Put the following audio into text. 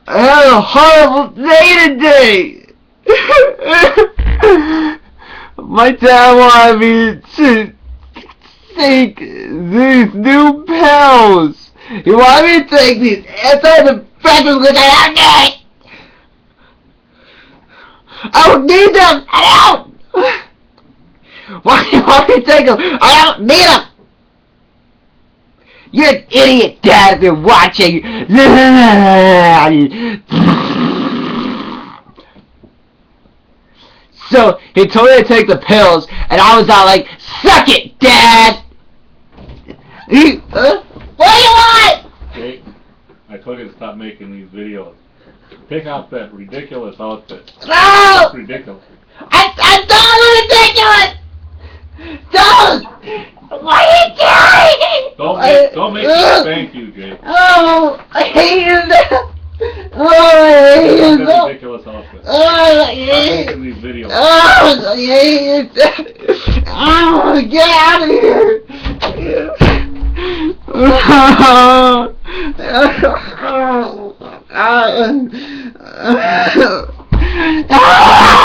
I had a horrible day today. My dad wanted me to take these new pills. He wanted me to take these antidepressants because I don't need. I don't need them. I don't. Why do you want me to take them? I don't need them. You're an idiot, Dad, if you're watching. So, he told me to take the pills, and I was all like, suck it, Dad! What do you want? Jake, I told you to stop making these videos. Pick out that ridiculous outfit. No! That's ridiculous. I don't ridiculous! Don't! What are you doing? Don't make me spank you, Jake. Oh, I hate you. Oh, I hate you. That's a ridiculous outfit. Oh, I hate Stop making these videos. Oh, I hate you. Oh, get out of here. Oh,